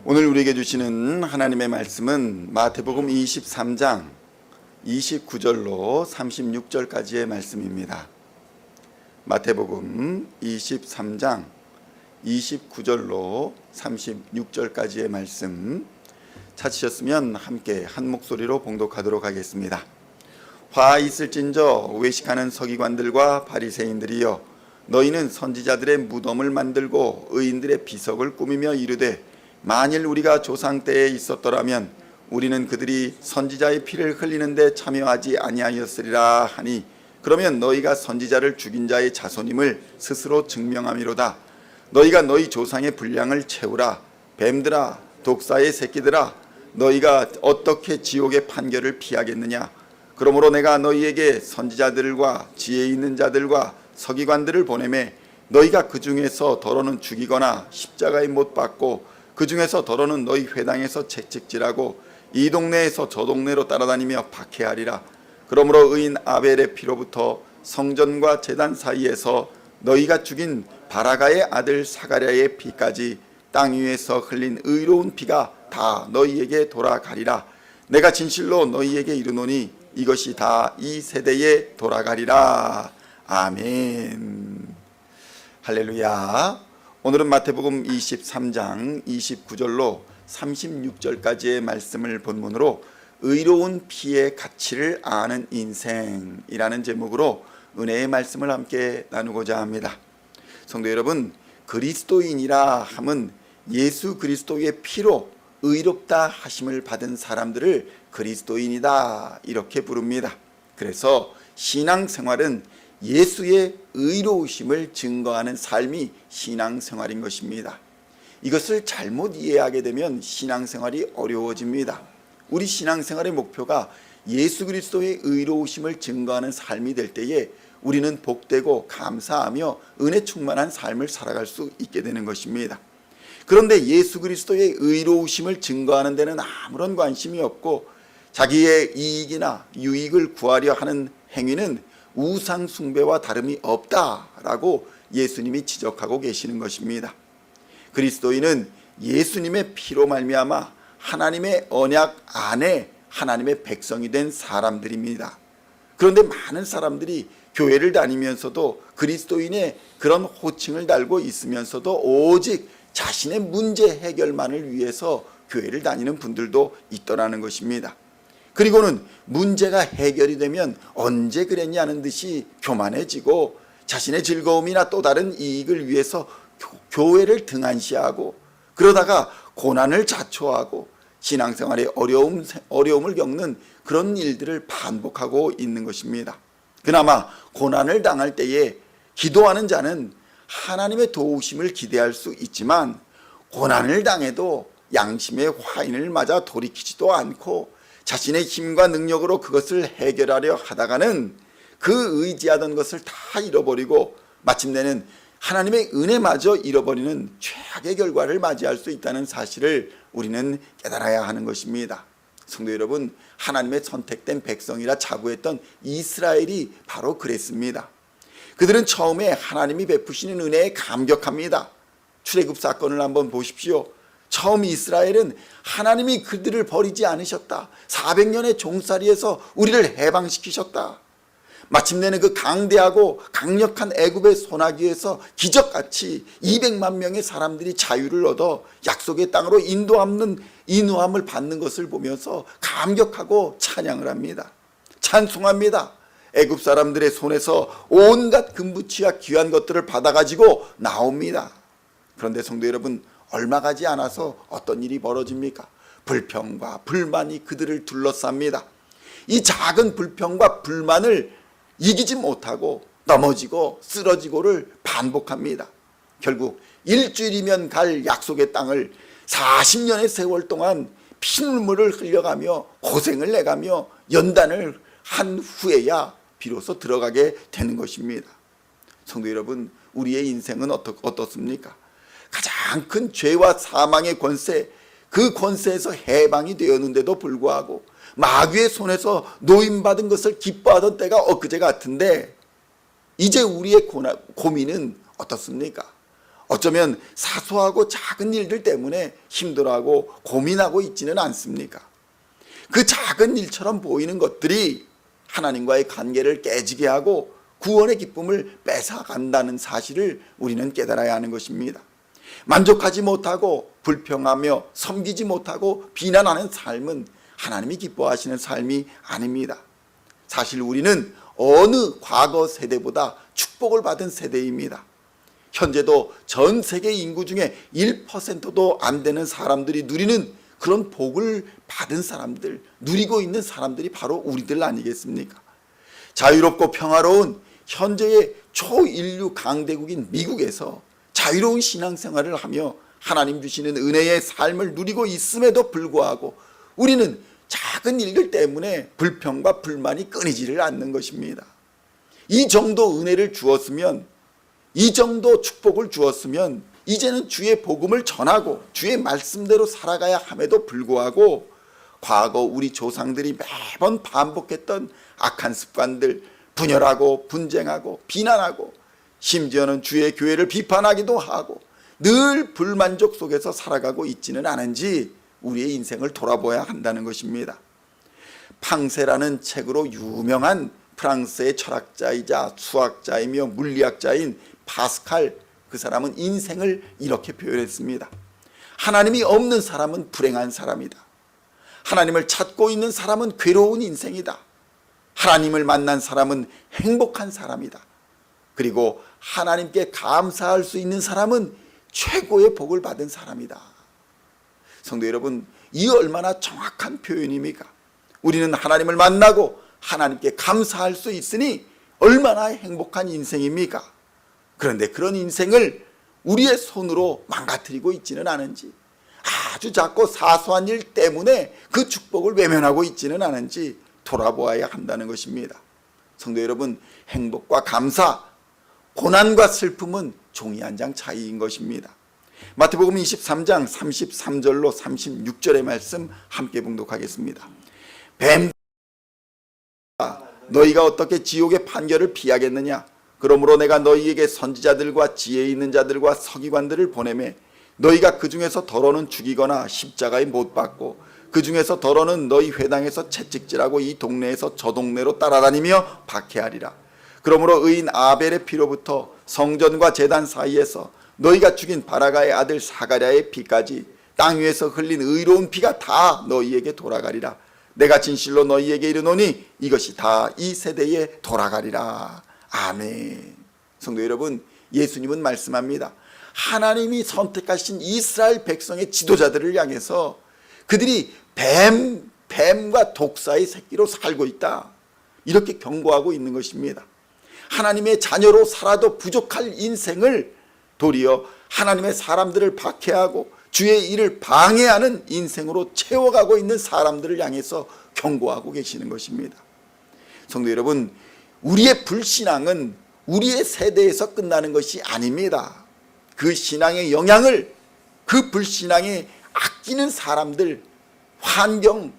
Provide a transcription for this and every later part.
오늘 우리에게 주시는 하나님의 말씀은 마태복음 23장 29절로 36절까지의 말씀입니다. 마태복음 23장 29절로 36절까지의 말씀 찾으셨으면 함께 한 목소리로 봉독하도록 하겠습니다. 화 있을진저 외식하는 서기관들과 바리새인들이여, 너희는 선지자들의 무덤을 만들고 의인들의 비석을 꾸미며 이르되, 만일 우리가 조상 때에 있었더라면 우리는 그들이 선지자의 피를 흘리는데 참여하지 아니하였으리라 하니, 그러면 너희가 선지자를 죽인 자의 자손임을 스스로 증명함이로다. 너희가 너희 조상의 분량을 채우라. 뱀들아, 독사의 새끼들아, 너희가 어떻게 지옥의 판결을 피하겠느냐. 그러므로 내가 너희에게 선지자들과 지혜 있는 자들과 서기관들을 보내매, 너희가 그 중에서 더러는 죽이거나 십자가에 못 박고 그 중에서 더러는 너희 회당에서 채찍질하고 이 동네에서 저 동네로 따라다니며 박해하리라. 그러므로 의인 아벨의 피로부터 성전과 제단 사이에서 너희가 죽인 바라가의 아들 사가랴의 피까지 땅 위에서 흘린 의로운 피가 다 너희에게 돌아가리라. 내가 진실로 너희에게 이르노니 이것이 다 이 세대에 돌아가리라. 아멘. 할렐루야. 오늘은 마태복음 23장 29절로 36절까지의 말씀을 본문으로 의로운 피의 가치를 아는 인생이라는 제목으로 은혜의 말씀을 함께 나누고자 합니다. 성도 여러분, 그리스도인이라 함은 예수 그리스도의 피로 의롭다 하심을 받은 사람들을 그리스도인이다 이렇게 부릅니다. 그래서 신앙생활은 예수의 의로우심을 증거하는 삶이 신앙생활인 것입니다. 이것을 잘못 이해하게 되면 신앙생활이 어려워집니다. 우리 신앙생활의 목표가 예수 그리스도의 의로우심을 증거하는 삶이 될 때에 우리는 복되고 감사하며 은혜 충만한 삶을 살아갈 수 있게 되는 것입니다. 그런데 예수 그리스도의 의로우심을 증거하는 데는 아무런 관심이 없고 자기의 이익이나 유익을 구하려 하는 행위는 우상 숭배와 다름이 없다라고 예수님이 지적하고 계시는 것입니다. 그리스도인은 예수님의 피로 말미암아 하나님의 언약 안에 하나님의 백성이 된 사람들입니다. 그런데 많은 사람들이 교회를 다니면서도 그리스도인의 그런 호칭을 달고 있으면서도 오직 자신의 문제 해결만을 위해서 교회를 다니는 분들도 있더라는 것입니다. 그리고는 문제가 해결이 되면 언제 그랬냐는 듯이 교만해지고 자신의 즐거움이나 또 다른 이익을 위해서 교회를 등한시하고, 그러다가 고난을 자초하고 신앙생활에 어려움을 겪는 그런 일들을 반복하고 있는 것입니다. 그나마 고난을 당할 때에 기도하는 자는 하나님의 도우심을 기대할 수 있지만, 고난을 당해도 양심의 화인을 맞아 돌이키지도 않고 자신의 힘과 능력으로 그것을 해결하려 하다가는 그 의지하던 것을 다 잃어버리고 마침내는 하나님의 은혜마저 잃어버리는 최악의 결과를 맞이할 수 있다는 사실을 우리는 깨달아야 하는 것입니다. 성도 여러분, 하나님의 선택된 백성이라 자부했던 이스라엘이 바로 그랬습니다. 그들은 처음에 하나님이 베푸시는 은혜에 감격합니다. 출애굽 사건을 한번 보십시오. 처음 이스라엘은 하나님이 그들을 버리지 않으셨다. 400년의 종살이에서 우리를 해방시키셨다. 마침내는 그 강대하고 강력한 애굽의 소나기에서 기적같이 200만 명의 사람들이 자유를 얻어 약속의 땅으로 인도함을 받는 것을 보면서 감격하고 찬양을 합니다. 찬송합니다. 애굽 사람들의 손에서 온갖 금부치와 귀한 것들을 받아가지고 나옵니다. 그런데 성도 여러분, 얼마 가지 않아서 어떤 일이 벌어집니까? 불평과 불만이 그들을 둘러쌉니다. 이 작은 불평과 불만을 이기지 못하고 넘어지고 쓰러지고를 반복합니다. 결국 일주일이면 갈 약속의 땅을 40년의 세월 동안 피눈물을 흘려가며 고생을 내가며 연단을 한 후에야 비로소 들어가게 되는 것입니다. 성도 여러분, 우리의 인생은 어떻습니까? 가장 큰 죄와 사망의 권세, 그 권세에서 해방이 되었는데도 불구하고 마귀의 손에서 노임받은 것을 기뻐하던 때가 엊그제 같은데, 이제 우리의 고민은 어떻습니까? 어쩌면 사소하고 작은 일들 때문에 힘들어하고 고민하고 있지는 않습니까? 그 작은 일처럼 보이는 것들이 하나님과의 관계를 깨지게 하고 구원의 기쁨을 뺏어간다는 사실을 우리는 깨달아야 하는 것입니다. 만족하지 못하고 불평하며 섬기지 못하고 비난하는 삶은 하나님이 기뻐하시는 삶이 아닙니다. 사실 우리는 어느 과거 세대보다 축복을 받은 세대입니다. 현재도 전 세계 인구 중에 1%도 안 되는 사람들이 누리는 그런 복을 받은 사람들, 누리고 있는 사람들이 바로 우리들 아니겠습니까? 자유롭고 평화로운 현재의 초인류 강대국인 미국에서 자유로운 신앙생활을 하며 하나님 주시는 은혜의 삶을 누리고 있음에도 불구하고 우리는 작은 일들 때문에 불평과 불만이 끊이지를 않는 것입니다. 이 정도 은혜를 주었으면, 이 정도 축복을 주었으면 이제는 주의 복음을 전하고 주의 말씀대로 살아가야 함에도 불구하고 과거 우리 조상들이 매번 반복했던 악한 습관들, 분열하고 분쟁하고 비난하고 심지어는 주의 교회를 비판하기도 하고 늘 불만족 속에서 살아가고 있지는 않은지 우리의 인생을 돌아보아야 한다는 것입니다. 팡세라는 책으로 유명한 프랑스의 철학자이자 수학자이며 물리학자인 파스칼, 그 사람은 인생을 이렇게 표현했습니다. 하나님이 없는 사람은 불행한 사람이다. 하나님을 찾고 있는 사람은 괴로운 인생이다. 하나님을 만난 사람은 행복한 사람이다. 그리고 하나님께 감사할 수 있는 사람은 최고의 복을 받은 사람이다. 성도 여러분, 이 얼마나 정확한 표현입니까? 우리는 하나님을 만나고 하나님께 감사할 수 있으니 얼마나 행복한 인생입니까? 그런데 그런 인생을 우리의 손으로 망가뜨리고 있지는 않은지, 아주 작고 사소한 일 때문에 그 축복을 외면하고 있지는 않은지 돌아보아야 한다는 것입니다. 성도 여러분, 행복과 감사, 고난과 슬픔은 종이 한 장 차이인 것입니다. 마태복음 23장 33절로 36절의 말씀 함께 봉독하겠습니다. 뱀, 너희가 어떻게 지옥의 판결을 피하겠느냐? 그러므로 내가 너희에게 선지자들과 지혜 있는 자들과 서기관들을 보내매 너희가 그 중에서 더러는 죽이거나 십자가에 못 박고 그 중에서 더러는 너희 회당에서 채찍질하고 이 동네에서 저 동네로 따라다니며 박해하리라. 그러므로 의인 아벨의 피로부터 성전과 제단 사이에서 너희가 죽인 바라가의 아들 사가랴의 피까지 땅 위에서 흘린 의로운 피가 다 너희에게 돌아가리라. 내가 진실로 너희에게 이르노니 이것이 다 이 세대에 돌아가리라. 아멘. 성도 여러분, 예수님은 말씀합니다. 하나님이 선택하신 이스라엘 백성의 지도자들을 향해서 그들이 뱀과 독사의 새끼로 살고 있다, 이렇게 경고하고 있는 것입니다. 하나님의 자녀로 살아도 부족할 인생을 도리어 하나님의 사람들을 박해하고 주의 일을 방해하는 인생으로 채워가고 있는 사람들을 향해서 경고하고 계시는 것입니다. 성도 여러분, 우리의 불신앙은 우리의 세대에서 끝나는 것이 아닙니다. 그 신앙의 영향을 그 불신앙에 아끼는 사람들, 환경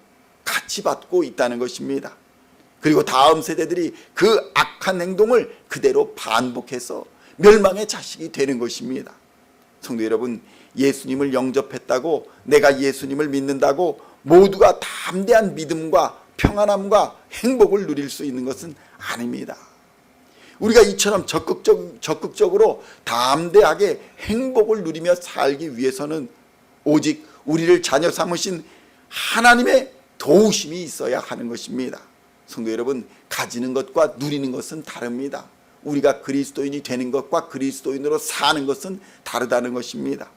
같이 받고 있다는 것입니다. 그리고 다음 세대들이 그 악한 행동을 그대로 반복해서 멸망의 자식이 되는 것입니다. 성도 여러분, 예수님을 영접했다고, 내가 예수님을 믿는다고 모두가 담대한 믿음과 평안함과 행복을 누릴 수 있는 것은 아닙니다. 우리가 이처럼 적극적으로 담대하게 행복을 누리며 살기 위해서는 오직 우리를 자녀 삼으신 하나님의 도우심이 있어야 하는 것입니다. 성도 여러분, 가지는 것과 누리는 것은 다릅니다. 우리가 그리스도인이 되는 것과 그리스도인으로 사는 것은 다르다는 것입니다.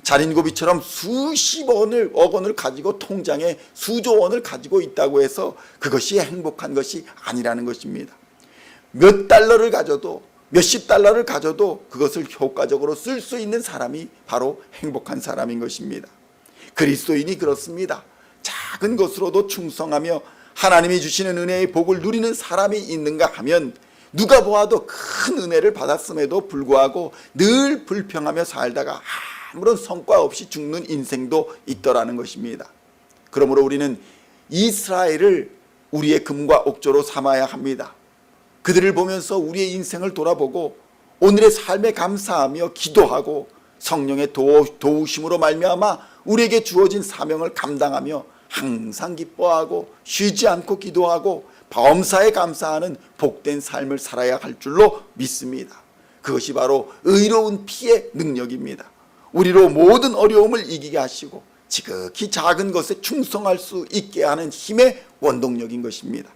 자린고비처럼 수십억 원을 가지고 통장에 수조 원을 가지고 있다고 해서 그것이 행복한 것이 아니라는 것입니다. 몇 달러를 가져도, 몇십 달러를 가져도 그것을 효과적으로 쓸 수 있는 사람이 바로 행복한 사람인 것입니다. 그리스도인이 그렇습니다. 작은 것으로도 충성하며 하나님이 주시는 은혜의 복을 누리는 사람이 있는가 하면 누가 보아도 큰 은혜를 받았음에도 불구하고 늘 불평하며 살다가 아무런 성과 없이 죽는 인생도 있더라는 것입니다. 그러므로 우리는 이스라엘을 우리의 금과 옥조로 삼아야 합니다. 그들을 보면서 우리의 인생을 돌아보고 오늘의 삶에 감사하며 기도하고 성령의 도우심으로 말미암아 우리에게 주어진 사명을 감당하며 항상 기뻐하고 쉬지 않고 기도하고 범사에 감사하는 복된 삶을 살아야 할 줄로 믿습니다. 그것이 바로 의로운 피의 능력입니다. 우리로 모든 어려움을 이기게 하시고 지극히 작은 것에 충성할 수 있게 하는 힘의 원동력인 것입니다.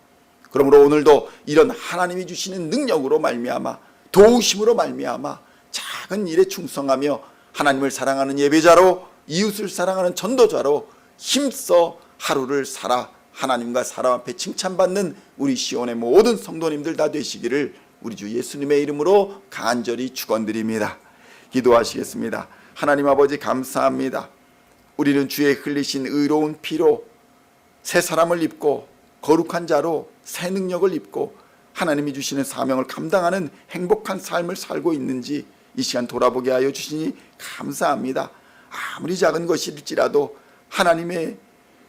그러므로 오늘도 이런 하나님이 주시는 능력으로 말미암아 도우심으로 말미암아 작은 일에 충성하며 하나님을 사랑하는 예배자로 이웃을 사랑하는 전도자로 힘써 하루를 살아 하나님과 사람 앞에 칭찬받는 우리 시온의 모든 성도님들 다 되시기를 우리 주 예수님의 이름으로 간절히 축원드립니다. 기도하시겠습니다. 하나님 아버지 감사합니다. 우리는 주의 흘리신 의로운 피로 새 사람을 입고 거룩한 자로 새 능력을 입고 하나님이 주시는 사명을 감당하는 행복한 삶을 살고 있는지 이 시간 돌아보게 하여 주시니 감사합니다. 아무리 작은 것일지라도 하나님의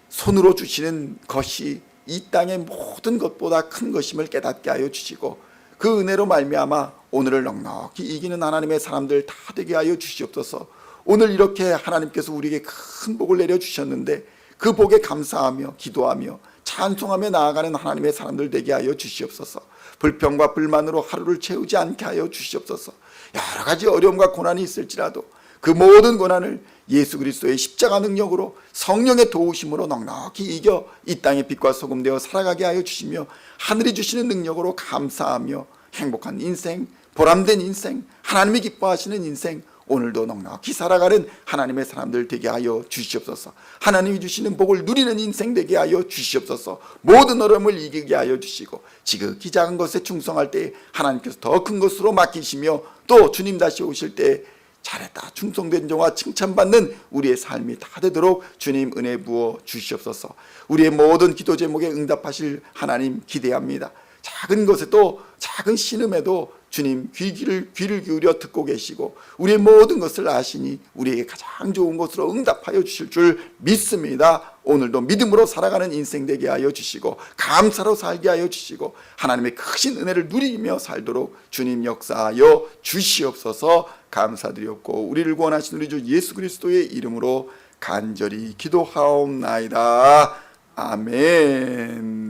손으로 주시는 것이 이 땅의 모든 것보다 큰 것임을 깨닫게 하여 주시고 그 은혜로 말미암아 오늘을 넉넉히 이기는 하나님의 사람들 다 되게 하여 주시옵소서. 오늘 이렇게 하나님께서 우리에게 큰 복을 내려주셨는데 그 복에 감사하며 기도하며 찬송하며 나아가는 하나님의 사람들 되게 하여 주시옵소서. 불평과 불만으로 하루를 채우지 않게 하여 주시옵소서. 여러 가지 어려움과 고난이 있을지라도 그 모든 고난을 예수 그리스도의 십자가 능력으로 성령의 도우심으로 넉넉히 이겨 이 땅의 빛과 소금 되어 살아가게 하여 주시며 하늘이 주시는 능력으로 감사하며 행복한 인생, 보람된 인생, 하나님이 기뻐하시는 인생 오늘도 넉넉히 살아가는 하나님의 사람들 되게 하여 주시옵소서. 하나님이 주시는 복을 누리는 인생 되게 하여 주시옵소서. 모든 어려움을 이기게 하여 주시고 지극히 작은 것에 충성할 때 하나님께서 더 큰 것으로 맡기시며 또 주님 다시 오실 때 잘했다 충성된 종아 칭찬받는 우리의 삶이 다 되도록 주님 은혜 부어 주시옵소서. 우리의 모든 기도 제목에 응답하실 하나님 기대합니다. 작은 것에도 작은 신음에도 주님 귀를 기울여 듣고 계시고 우리의 모든 것을 아시니 우리에게 가장 좋은 것으로 응답하여 주실 줄 믿습니다. 오늘도 믿음으로 살아가는 인생 되게 하여 주시고 감사로 살게 하여 주시고 하나님의 크신 은혜를 누리며 살도록 주님 역사하여 주시옵소서. 감사드렸고 우리를 구원하신 우리 주 예수 그리스도의 이름으로 간절히 기도하옵나이다. 아멘.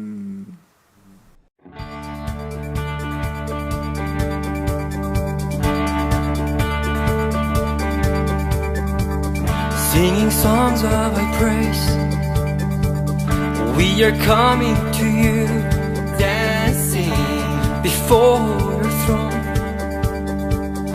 Singing songs of Thy praise, we are coming to You, dancing before